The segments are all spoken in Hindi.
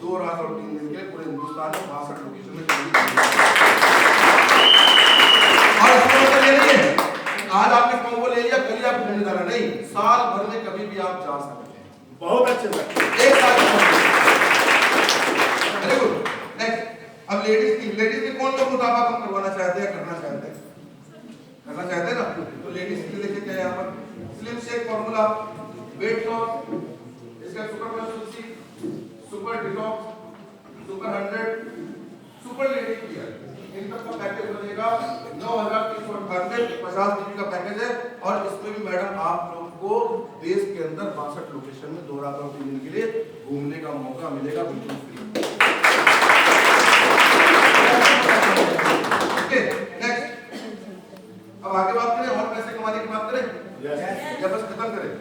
2 रात और 3 दिन के लिए पूरे हिंदुस्तान में 62 लोकेशन में चलेगी। और इसका मतलब ये नहीं है आज आपने फॉर्म को ले लिया कल ही आप घूमने जाना, नहीं, साल भर में कभी भी आप जा सकते हैं। बहुत अच्छे सर, एक साल वेरी गुड। नेक्स्ट, अब लेडीज के कौन लोग मुताबा कम करवाना चाहते हैं, करना चाहते हैं ना, तो लेडीज के लिए देखिए क्या है यहाँ पर slim shake formula, weight loss, इसका super plus super detox, super 100, super lady care, इन सब का पैकेज बनेगा 9398, 50 GB का पैकेज है। और इसमें भी मैडम आप लोग को देश के अंदर 62 लोकेशन में 2 रात और 3 दिन के लिए घूमने का मौका मिलेगा बिल्कुल फ्री। ओके नेक्स्ट, अब आगे बात करें और पैसे कमाने की बात करें या बस खत्म करें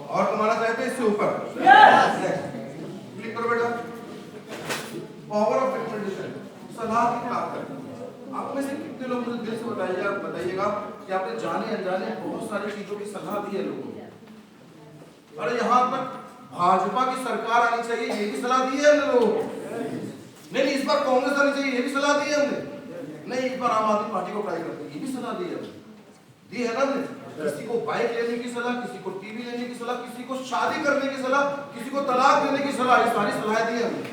और कमाना चाहते हैं इससे ऊपर? क्लिक करो बेटा, पावर ऑफ रिकमेंडेशन, सलाह की ताकत। आप में से कितने लोग मुझे दिल से बताइएगा कि आपने जाने अनजाने बहुत सारी चीजों की सलाह दी है लोगों को। अरे यहाँ तक भाजपा की सरकार आनी चाहिए ये भी सलाह दी है हमने लोगों को, नहीं इस बार कांग्रेस आनी चाहिए ये भी सलाह दी है हमने, नहीं इस बार आम आदमी पार्टी को ट्राई करते ये भी सलाह दी है ना हमने। किसी को बाइक लेने की सलाह, किसी को टीवी लेने की सलाह, किसी को शादी करने की सलाह, किसी को तलाक देने की सलाह, ये सारी सलाह दी है हमने,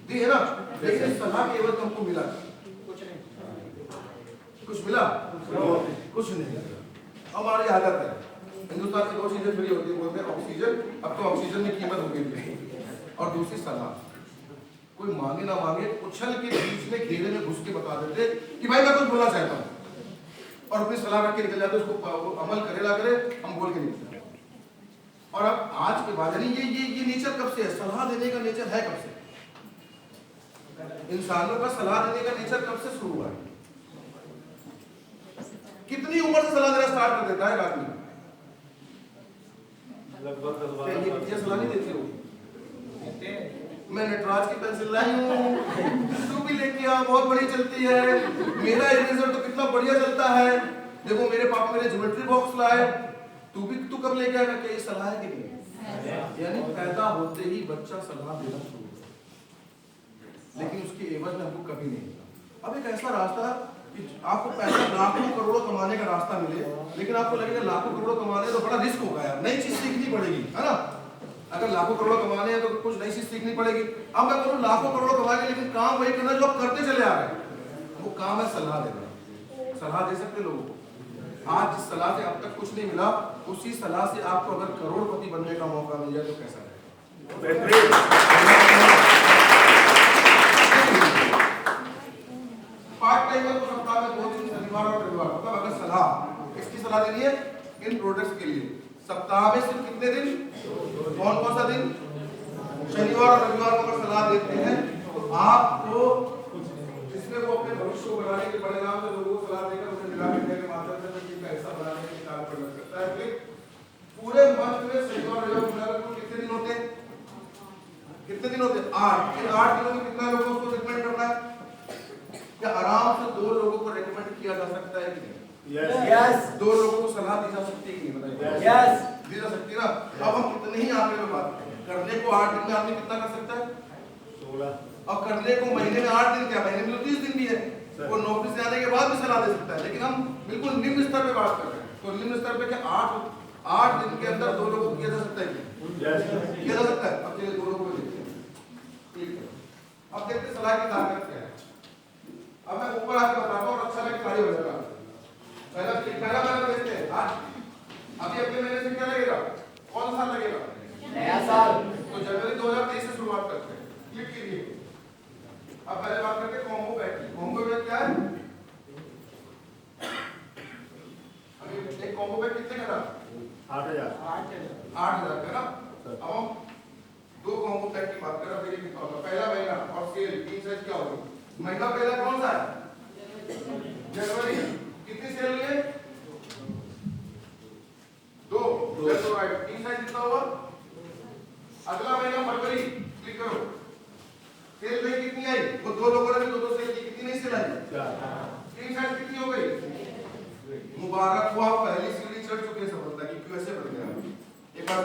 दी है ना। लेकिन इस सलाह के एवज हमको मिला कुछ मिला? कुछ नहीं। हमारी आदत है हिंदुस्तान में 2 चीजें फ्री होती है, बोलते हैं ऑक्सीजन, अब तो ऑक्सीजन की कीमत हो गई, और दूसरी सलाह। कोई मांगे ना मांगे उछल के बीच में घेरे में घुस के बता देते कि भाई मैं कुछ बोलना चाहता हूं और अपनी सलाह रख के निकल जाते, उसको अमल करे ना करे हम बोल के निकल। और अब आज के बाद ये नेचर कब से है? सलाह देने का नेचर है कब से? इंसानों का सलाह देने का नेचर कब से शुरू हुआ है? कितनी उम्र से सलाह देना स्टार्ट कर देता है आदमी? लगभग ये सलाह नहीं देते हो? मैं नटराज की पेंसिल लाई हूँ, तू भी लेके आ, बहुत बड़ी चलती है, मेरा इरेजर तो कितना बढ़िया चलता है, देखो मेरे पापा मेरे ज्योमेट्री बॉक्स लाए, तू कब लेके आएगा? क्या ये सलाह है कि नहीं? यानी पैदा होते ही बच्चा सलाह देना शुरू हो, लेकिन उसके एवज में हमको कभी नहीं मिला। अब एक ऐसा रास्ता कि आपको पैसा लाखों करोड़ों कमाने का रास्ता मिले, लेकिन आपको लगेगा लाखों करोड़ों कमाने तो बड़ा रिस्क होगा यार, नई चीज सीखनी पड़ेगी, है ना। अगर लाखों करोड़ों कमाने हैं तो कुछ नई चीज सीखनी पड़ेगी। अब मैं बोलूं लाखों करोड़ों कमाएंगे लेकिन काम वही करना जो आप करते चले आ रहे हैं, वो काम है सलाह देना। सलाह दे सकते लोगों को? आज जिस सलाह से अब तक कुछ नहीं मिला, उसी सलाह से आपको अगर करोड़पति बनने का मौका मिल जाए तो कैसा रहेगा? पार्ट टाइमर को सप्ताह में 2 दिन शनिवार और रविवार, मतलब अगर सलाह किसकी सलाह देनी है? इन प्रोडक्ट्स के लिए सप्ताह में सिर्फ कितने दिन? कौन सा दिन? शनिवार और रविवार को अगर सलाह देते हैं तो आपको जिसमें वो अपने भविष्य को बनाने के बड़े नाम से लोगों को सलाह देकर उसे मिला के माध्यम से टीम का हिस्सा बनाने के कार्य पर लग सकता है। पूरे मंथ में शनिवार रविवार को कितने दिन होते हैं? 8। इन 8 दिनों में कितना लोगों को रिकमेंड करना है? क्या आराम से 2 लोगों को रिकमेंड किया जा सकता है कि नहीं? यस। 2 लोगों को सलाह दी जा सकती है कि नहीं? बताइए। यस, दी जा सकती है ना। अब हम कितने ही आंकड़े में बात करें, करने को 8 दिन में आदमी कितना कर सकता है? 16। और करने को महीने में 8 दिन, क्या महीने में तो 30 दिन भी है, वो नौकरी से आने के बाद भी सलाह दे सकता है। लेकिन हम बिल्कुल निम्न स्तर पे बात कर रहे हैं, तो निम्न स्तर पे क्या 8 दिन के अंदर 2 लोगों को किया जा सकता है? किया जा सकता है। अब चलिए 2 लोगों को देखते हैं। अब देखते हैं सलाह की ताकत क्या है। अब मैं ऊपर आके बताता हूँ और अच्छा लगे खड़े हो जाएगा। पहला महीना देखते हैं। आज अभी अगले महीने से क्या लगेगा? कौन सा लगेगा? नया साल। तो जनवरी 2023 से शुरुआत करते हैं। क्लिक कीजिए। अब पहले बात करते हैं कॉम्बो पैक की। कॉम्बो पैक क्या है? अभी एक कॉम्बो पैक कितने का था? 8,000 का ना। अब हम 2 कॉम्बो पैक की बात करें। फिर कितना होगा? पहला महीना और सेल 3 साइज क्या होगी? महीना पहला कौन सा है? जनवरी। कितनी सेल लिए? 2। 3 साइज कितना हुआ? अगला महीना फरवरी। क्लिक करो। सेल में कितनी आई? वो 2 लोगों ने भी 2 सेल की, कितनी नहीं सेल आई? 3 साइज कितनी हो गई? मुबारक हुआ, पहली सीढ़ी चढ़ चुके हैं सफलता की। क्यों ऐसे बढ़ गया? एक बार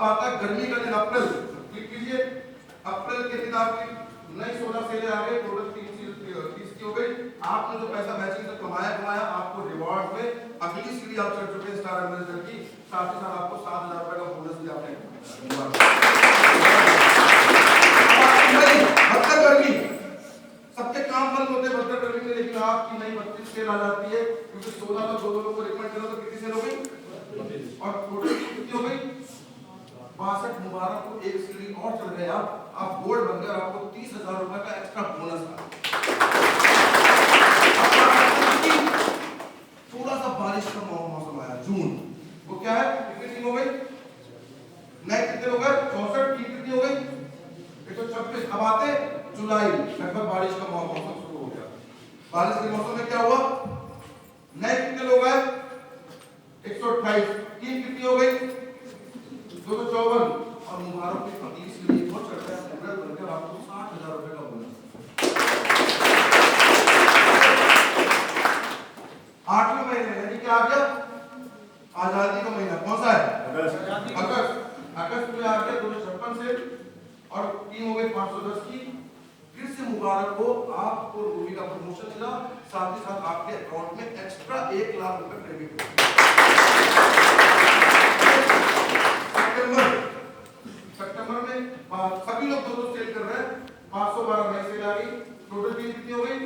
आता है गर्मी का दिन अप्रैल, क्लिक कीजिए। अप्रैल के दिन आपकी नई 16 सेलें आ गई, टोटल 30 की हो गई। आपने जो पैसा मैचिंग से कमाया आपको रिवॉर्ड में अगली सीढ़ी आप चढ़ चुके हैं स्टार एम्बेसडर की, साथ ही साथ आपको 7,000 रुपए का बोनस भी आपने बदतर गर्मी, सबके काम बंद होते हैं बदतर गर्मी में, लेकिन आपकी नई 32 सेल आ जाती है, क्योंकि 16 में 2 लोगों को रिकमेंड करो तो कितनी सेल हो गई, और टोटल कितनी हो गई 62। मुबारक को एक सीढ़ी और चढ़ गए आप गोल्ड बन गए, आपको 30,000 रुपए का एक्स्ट्रा बोनस आ। थोड़ा सा बारिश का मौसम आया, जून, वो क्या है, कितनी दिन हो गई, नए कितने हो गए 64, की कितनी हो गई 126। अब आते जुलाई, लगभग बारिश का मौसम शुरू हो गया। बारिश के मौसम में क्या हुआ, नए कितने लोग आए 128, की कितनी हो गई 254, और मुबारक की अगली सीढ़ी बहुत चढ़ गया, अप्रैल बनकर आपको 60,000 रुपए का बोनस। 8वें महीने में यानी कि आ गया आजादी का महीना, कौन सा है अगस्त। अगस्त में आ गया 256 से, और टीम हो गई 510 की। फिर से मुबारक हो, आपको रूबी का प्रमोशन मिला, साथ ही साथ आपके अकाउंट में एक्स्ट्रा 1 लाख रुपए क्रेडिट हो। सितंबर में सभी लोग 2 सेल कर रहे हैं, 512 नई सेल आ गई, टोटल फीस कितनी हो गई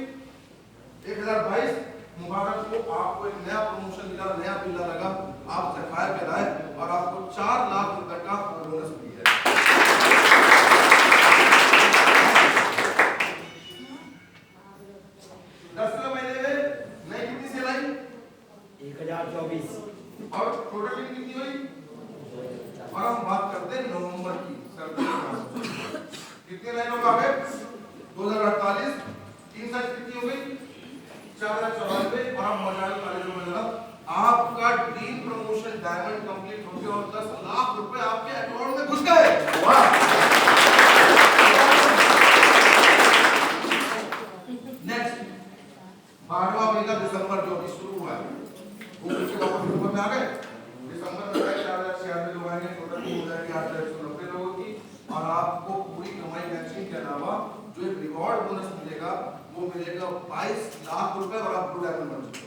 1022। मुबारक को आपको एक नया प्रमोशन मिला, नया बिल्ला लगा, आप सफाई पे लाए और आपको 4 लाख रुपए का बोनस मिला है। दसवें महीने में नई कितनी सेल आई 1024, और टोटल कितनी हुई, और हम बात करते हैं नवंबर की, कितने लाइन लोग आ गए 2048, 3 साल कितनी हो गई 494, और हम मजाल कॉलेजों में लगा, आपका ड्रीम प्रमोशन डायमंड कंप्लीट हो गया और 10 लाख रुपए आपके अकाउंट में घुस गए। वाह। नेक्स्ट 12वां महीना दिसंबर जो अभी शुरू हुआ है, वो उसके वापस दिसंबर में आ गए। दिसंबर में 4,096 लोग आएंगे, टोटल हो जाएगी 8,190 लोगों की, और आपको पूरी कमाई मैचिंग के अलावा जो एक रिवॉर्ड बोनस मिलेगा वो मिलेगा 22 लाख रुपए, और आप ब्लू डायमंड बन चुके हो।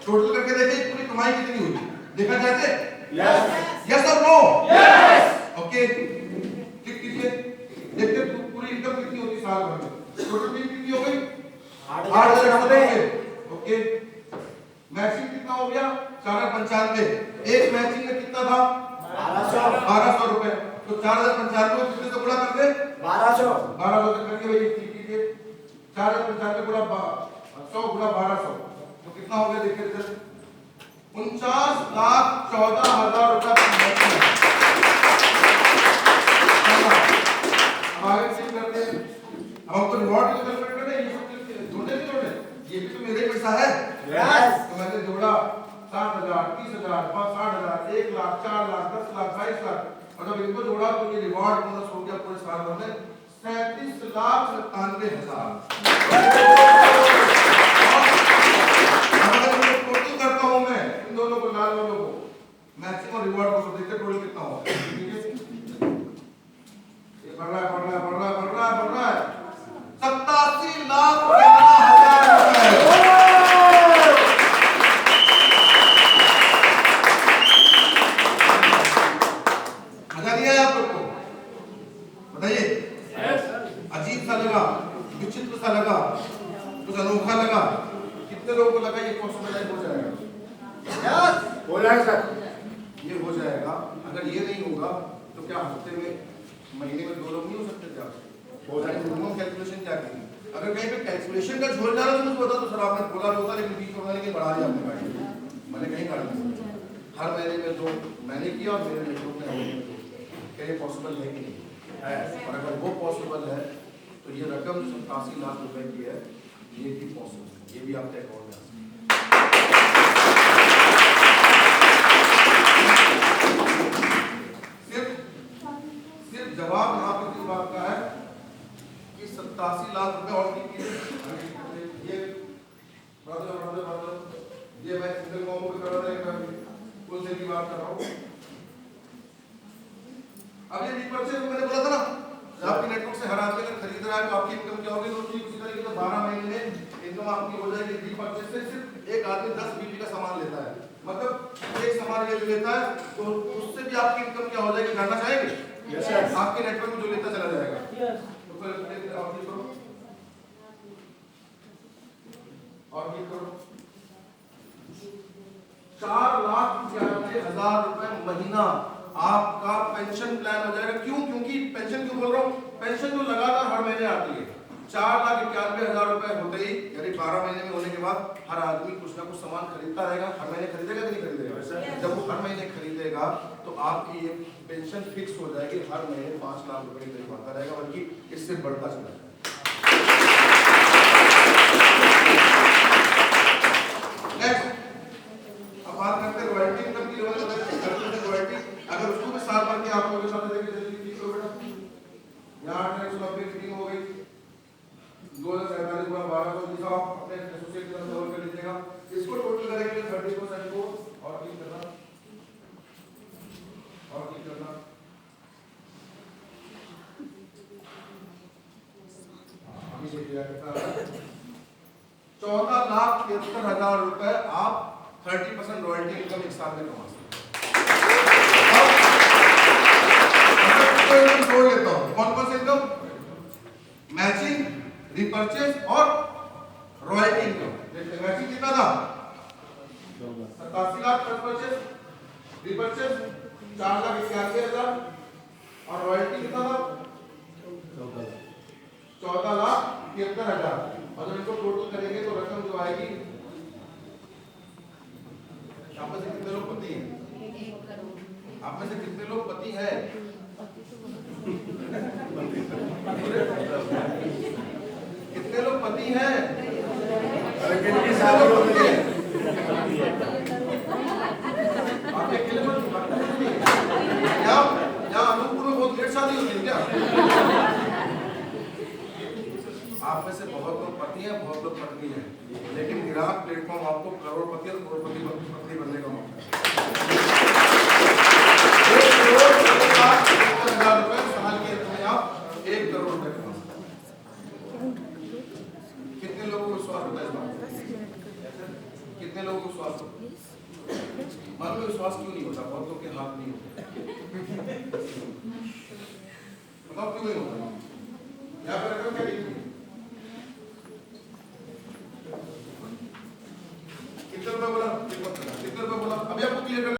टोटल करके देखिए पूरी कमाई कितनी हुई, देखा चाहते यस और नो, ओके क्लिक कीजिए, देखते पूरी इनकम कितनी होती साल भर में, टोटल बिल कितनी हो गई 8,090, ओके। मैचिंग कितना हो गया 495, एक मैचिंग में कितना था 1200 रुपए, तो 4,095 कितने से गुणा कर दे 1200 से करके भाई ठीक कीजिए, 4,095 गुणा 100 गुणा 1200 तो कितना हो गया देखिए इधर 49,14,000 रुपए। आगे चेक करते हैं, अब हमको रिवॉर्ड भी कैलकुलेट करना है, ये सब जोड़ने नहीं जोड़ने, ये भी तो मेरे ही पैसा है, तो मैंने जोड़ा 60,000, 30,000, 60,000, 1 लाख, 4 लाख, 10 लाख, 22 लाख, और जब इनको जोड़ा तो ये रिवॉर्ड बोनस हो गया पूरे साल भर में 37,97,000। अगर मैं टोटल करता हूं मैं इन दोनों को, लाल वालों को, मैक्सिमम रिवॉर्ड को देखते टोटल कितना होगा, ठीक है, ये बढ़ रहा है 87,11,000 रुपए। मजा नहीं आया आप लोग को, बताइए अजीब सा लगा, विचित्र सा लगा, कुछ अनोखा लगा, कितने लोगों को लगा ये पॉसिबल हो जाएगा, हो जाएगा सर, ये हो जाएगा। अगर ये नहीं होगा तो क्या हफ्ते में महीने में 2 लोग नहीं हो सकते, क्या हो जाएगा, मिनिमम कैलकुलेशन क्या की, अगर कहीं पे कैलकुलेशन का झोल जा रहा है तो मुझे बता दो सर, आपने बोला होता लेकिन बीच में लेके बढ़ा दिया आपने गाड़ी, मैंने कहीं गाड़ी हर महीने में 2 मैंने किया और मेरे नेटवर्क ने क्या ये पॉसिबल है कि नहीं है, और अगर वो पॉसिबल है तो ये रकम 87 लाख रुपए की है, ये भी पॉसिबल है, ये भी आपके अकाउंट में सिर्फ जवाब यहाँ पर किस बात का है कि 87 लाख रुपए और ये ये मैं सिंगल कॉम्बो पे कर रहा था, फुल सेल की बात कर रहा हूँ। अब ये रीपर्चेज मैंने बोला था ना, जब आपके नेटवर्क से हर आदमी अगर खरीद रहा है तो आपकी इनकम क्या होगी, तो ठीक उसी तरीके से 12 महीने में इनकम आपकी हो जाएगी। रीपर्चेज से सिर्फ एक आदमी 10 बीपी का सामान लेता है, मतलब एक सामान ये जो लेता है तो उससे भी आपकी इनकम क्या हो जाएगी, जानना चाहेंगे? यस आपके नेटवर्क में जो लेता चला जाएगा। तो फिर और क्लिक करो, और क्लिक करो। 4,91,000 रुपए महीना आपका पेंशन प्लान हो जाएगा। क्यों? क्योंकि पेंशन क्यों बोल रहा हूँ, पेंशन जो लगातार हर महीने आती है। 4,91,000 रुपए होते ही, यानी 12 महीने में होने के बाद हर आदमी कुछ ना कुछ सामान खरीदता रहेगा। हर महीने खरीदेगा कि नहीं खरीदेगा? जब वो हर महीने खरीदेगा तो आपकी ये पेंशन फिक्स हो जाएगी, हर महीने 5 लाख रुपए के करीब आता रहेगा, बल्कि इससे बढ़ता चला जाएगा। अब बात करते हैं रॉयल्टी इनकम की। रॉयल्टी अगर उसको भी साल भर के आप लोगों के साथ देखिए, जल्दी क्लिक करो बेटा। यहाँ 890 मीटिंग हो गई, 2047 गुणा 1200 जिसका आप अपने एसोसिएट की तरफ डबल कर लीजिएगा। इसको टोटल करेंगे 30% को, और क्लिक करना, और क्लिक करना। अभी देखिए 14,73,000 रुपए आप 30% रॉयल्टी इनकम एक साल में कमा सकते हैं। जोड़ लेता हूं, कौन कौन से इनकम? मैचिंग, रिपर्चेज और रॉयल्टी इनकम। मैचिंग कितना था? 87 लाख परचेज, रिपर्चेज 4,91,000 और रॉयल्टी कितना था? 14,73,000। और जब इसको टोटल करेंगे तो रकम जो आएगी, आप में से कितने लोग पति हैं? आप में से कितने लोग पति हैं? कितने लोग पति हैं? कितने लोग पति हैं? आपके कितने लोग? या अनूपपुर में बहुत लेट शादी होती है क्या? आप में से बहुत लोग पति हैं, बहुत लोग पत्नी हैं, लेकिन ग्राहक प्लेटफॉर्म आपको करोड़पति और करोड़पति पत्नी बनने का मौका है। 1,70,00,000 रुपए साल के अंत में आप 1 करोड़ रुपए कमा सकते हैं। कितने लोगों को विश्वास होता है इस बात? कितने लोगों को विश्वास होता है? मालूम है विश्वास क्यों नहीं होता? बहुत लोग के हाथ नहीं होते। बताओ क्यों नहीं होता? यहाँ पर रकम क्या लिखी है? कितने रुपए बोला? कितने रुपए बोला? अभी आपको क्लियर